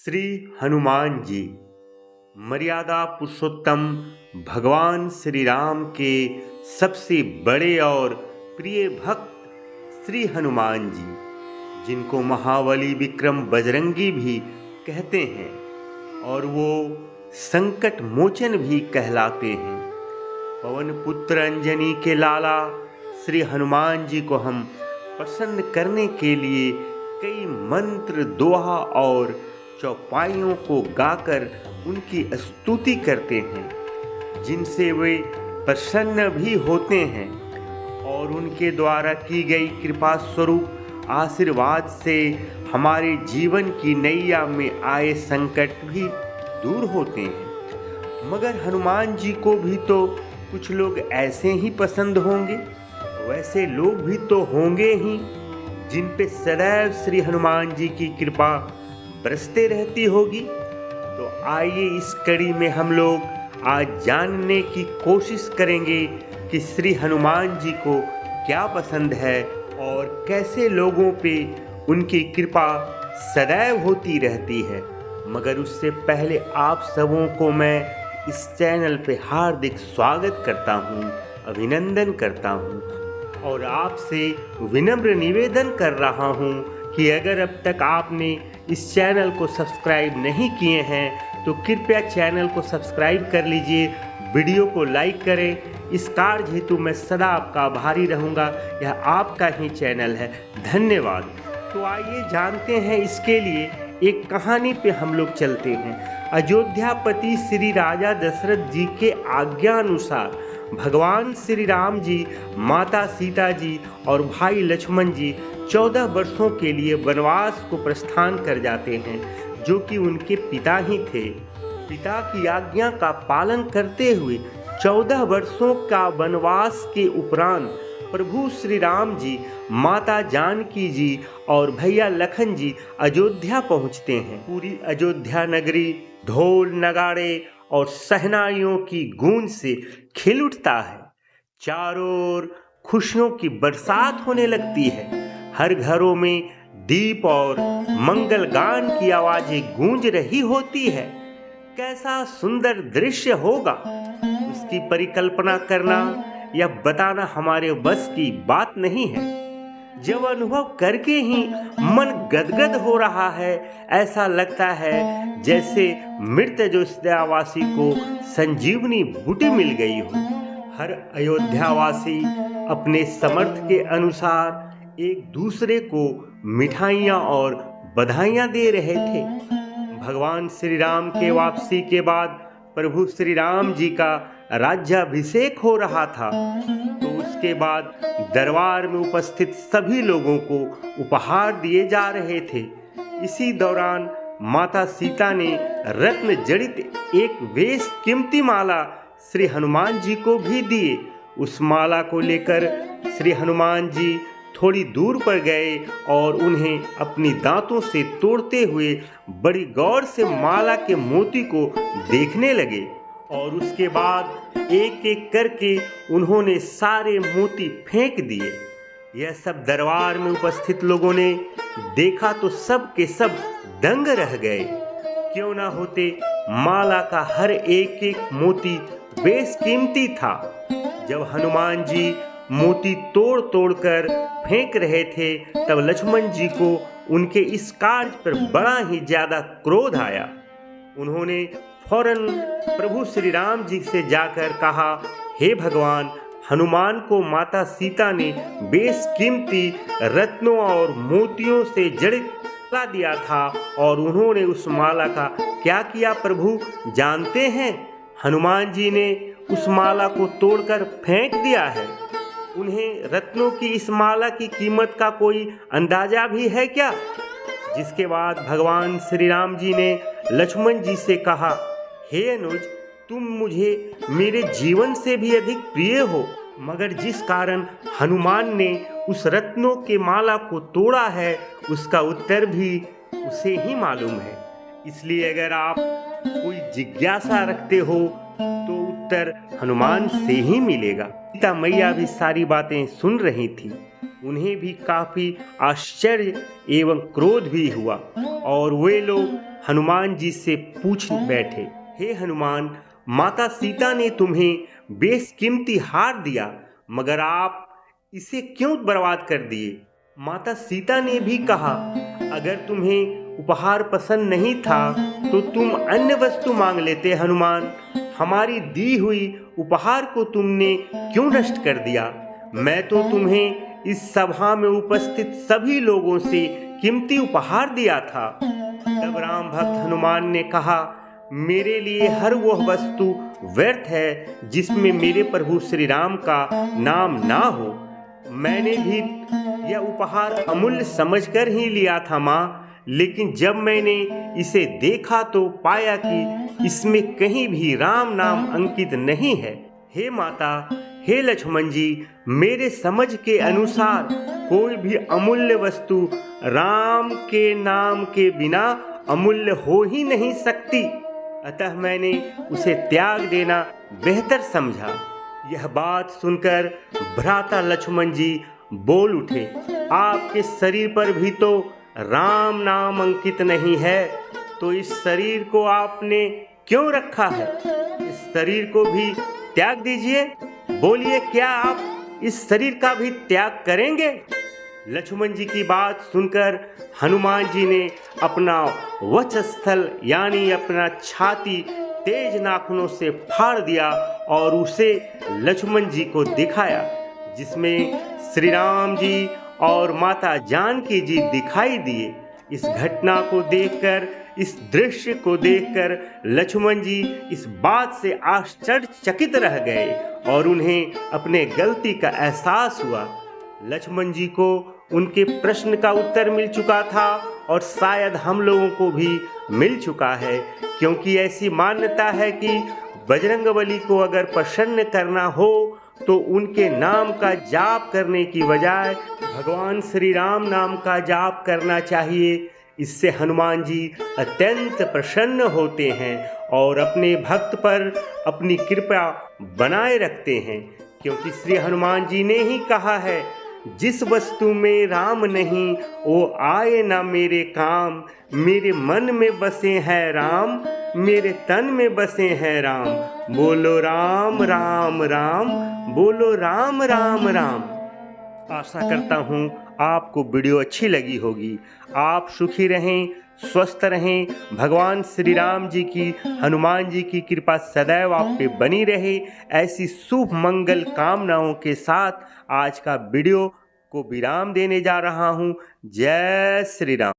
श्री हनुमान जी मर्यादा पुरुषोत्तम भगवान श्री राम के सबसे बड़े और प्रिय भक्त श्री हनुमान जी, जिनको महाबली विक्रम बजरंगी भी कहते हैं और वो संकट मोचन भी कहलाते हैं। पवन पुत्र अंजनी के लाला श्री हनुमान जी को हम प्रसन्न करने के लिए कई मंत्र, दोहा और चौपाइयों को गाकर उनकी स्तुति करते हैं, जिनसे वे प्रसन्न भी होते हैं और उनके द्वारा की गई कृपा स्वरूप आशीर्वाद से हमारे जीवन की नैया में आए संकट भी दूर होते हैं। मगर हनुमान जी को भी तो कुछ लोग ऐसे ही पसंद होंगे, वैसे लोग भी तो होंगे ही जिन पे सदैव श्री हनुमान जी की कृपा बरसते रहती होगी। तो आइए इस कड़ी में हम लोग आज जानने की कोशिश करेंगे कि श्री हनुमान जी को क्या पसंद है और कैसे लोगों पे उनकी कृपा सदैव होती रहती है। मगर उससे पहले आप सबों को मैं इस चैनल पे हार्दिक स्वागत करता हूँ, अभिनंदन करता हूँ और आपसे विनम्र निवेदन कर रहा हूँ कि अगर अब तक आपने इस चैनल को सब्सक्राइब नहीं किए हैं तो कृपया चैनल को सब्सक्राइब कर लीजिए, वीडियो को लाइक करें। इस कार्य हेतु मैं सदा आपका आभारी रहूँगा। यह आपका ही चैनल है। धन्यवाद। तो आइए जानते हैं, इसके लिए एक कहानी पे हम लोग चलते हैं। अयोध्यापति श्री राजा दशरथ जी के आज्ञा अनुसार भगवान श्री राम जी, माता सीता जी और भाई लक्ष्मण जी 14 वर्षों के लिए वनवास को प्रस्थान कर जाते हैं, जो कि उनके पिता ही थे। पिता की आज्ञा का पालन करते हुए 14 वर्षों का वनवास के उपरांत प्रभु श्री राम जी, माता जानकी जी और भैया लखन जी अयोध्या पहुंचते हैं। पूरी अयोध्या नगरी ढोल, नगाड़े और शहनाइयों की गूंज से खिल उठता है। चारों ओर खुशियों की बरसात होने लगती है। हर घरों में दीप और मंगल गान की आवाजें गूंज रही होती है। कैसा सुंदर दृश्य होगा, उसकी परिकल्पना करना या बताना हमारे बस की बात नहीं है। जब अनुभव करके ही मन गदगद हो रहा है, ऐसा लगता है जैसे मृत अयोध्यावासी को संजीवनी बूटी मिल गई हो। हर अयोध्यावासी अपने समर्थ के अनुसार एक दूसरे को मिठाइयाँ और बधाइयाँ दे रहे थे। भगवान श्री राम के वापसी के बाद प्रभु श्री राम जी का राज्याभिषेक हो रहा था, तो उसके बाद दरबार में उपस्थित सभी लोगों को उपहार दिए जा रहे थे। इसी दौरान माता सीता ने रत्न जड़ित एक बेश कीमती माला श्री हनुमान जी को भी दिए। उस माला को लेकर श्री हनुमान जी थोड़ी दूर पर गए और उन्हें अपनी दांतों से तोड़ते हुए बड़ी गौर से माला के मोती को देखने लगे और उसके बाद एक एक करके उन्होंने सारे मोती फेंक दिए। यह सब दरबार में उपस्थित लोगों ने देखा तो सब के सब दंग रह गए। क्यों ना होते, माला का हर एक एक मोती बेश कीमती था। जब हनुमान जी मोती तोड़ तोड़ कर फेंक रहे थे, तब लक्ष्मण जी को उनके इस कार्य पर बड़ा ही ज्यादा क्रोध आया। उन्होंने फौरन प्रभु श्री राम जी से जाकर कहा, हे भगवान, हनुमान को माता सीता ने बेश कीमती रत्नों और मोतियों से जड़ित माला दिया था और उन्होंने उस माला का क्या किया प्रभु जानते हैं? हनुमान जी ने उस माला को तोड़कर फेंक दिया है। उन्हें रत्नों की इस माला की कीमत का कोई अंदाजा भी है क्या? जिसके बाद भगवान श्री राम जी ने लक्ष्मण जी से कहा, हे अनुज, तुम मुझे मेरे जीवन से भी अधिक प्रिय हो, मगर जिस कारण हनुमान ने उस रत्नों के माला को तोड़ा है, उसका उत्तर भी उसे ही मालूम है। इसलिए अगर आप कोई जिज्ञासा रखते हो तो उत्तर हनुमान से ही मिलेगा। सीता मैया भी सारी बातें सुन रही थी। उन्हें भी काफी आश्चर्य एवं क्रोध भी हुआ और वे लोग हनुमान जी से पूछ बैठे, हे हनुमान, माता सीता ने तुम्हें बेशकीमती हार दिया, मगर आप इसे क्यों बर्बाद कर दिए? माता सीता ने भी कहा, अगर तुम्हें उपहार पसंद नहीं था तो तुम अन्य वस्तु मांग लेते हनुमान। हमारी दी हुई उपहार को तुमने क्यों नष्ट कर दिया? मैं तो तुम्हें इस सभा में उपस्थित सभी लोगों से कीमती उपहार दिया था। तब राम भक्त हनुमान ने कहा, मेरे लिए हर वह वस्तु व्यर्थ है जिसमें मेरे प्रभु श्री राम का नाम ना हो। मैंने भी यह उपहार अमूल्य समझकर ही लिया था माँ, लेकिन जब मैंने इसे देखा तो पाया कि इसमें कहीं भी राम नाम अंकित नहीं है। हे माता, हे लक्ष्मण जी, मेरे समझ के अनुसार कोई भी अमूल्य वस्तु राम के नाम के बिना अमूल्य हो ही नहीं सकती, अतः मैंने उसे त्याग देना बेहतर समझा। यह बात सुनकर भ्राता लक्ष्मण जी बोल उठे, आपके शरीर पर भी तो राम नाम अंकित नहीं है, तो इस शरीर को आपने क्यों रखा है? इस शरीर को भी त्याग दीजिए। बोलिए, क्या आप इस शरीर का भी त्याग करेंगे? लक्ष्मण जी की बात सुनकर हनुमान जी ने अपना वक्षस्थल यानी अपना छाती तेज नाखूनों से फाड़ दिया और उसे लक्ष्मण जी को दिखाया, जिसमें श्री राम जी और माता जानकी जी दिखाई दिए। इस घटना को देखकर, इस दृश्य को देखकर लक्ष्मण जी इस बात से आश्चर्यचकित रह गए और उन्हें अपने गलती का एहसास हुआ। लक्ष्मण जी को उनके प्रश्न का उत्तर मिल चुका था और शायद हम लोगों को भी मिल चुका है, क्योंकि ऐसी मान्यता है कि बजरंगबली को अगर प्रसन्न करना हो तो उनके नाम का जाप करने की बजाय भगवान श्री राम नाम का जाप करना चाहिए। इससे हनुमान जी अत्यंत प्रसन्न होते हैं और अपने भक्त पर अपनी कृपा बनाए रखते हैं, क्योंकि श्री हनुमान जी ने ही कहा है, जिस वस्तु में राम नहीं वो आए ना मेरे काम। मेरे मन में बसे हैं राम, मेरे तन में बसे हैं राम। बोलो राम राम राम, बोलो राम राम राम। आशा करता हूँ आपको वीडियो अच्छी लगी होगी। आप सुखी रहें, स्वस्थ रहें। भगवान श्री राम जी की, हनुमान जी की कृपा सदैव आप पे बनी रहे। ऐसी शुभ मंगल कामनाओं के साथ आज का वीडियो को विराम देने जा रहा हूँ। जय श्री राम।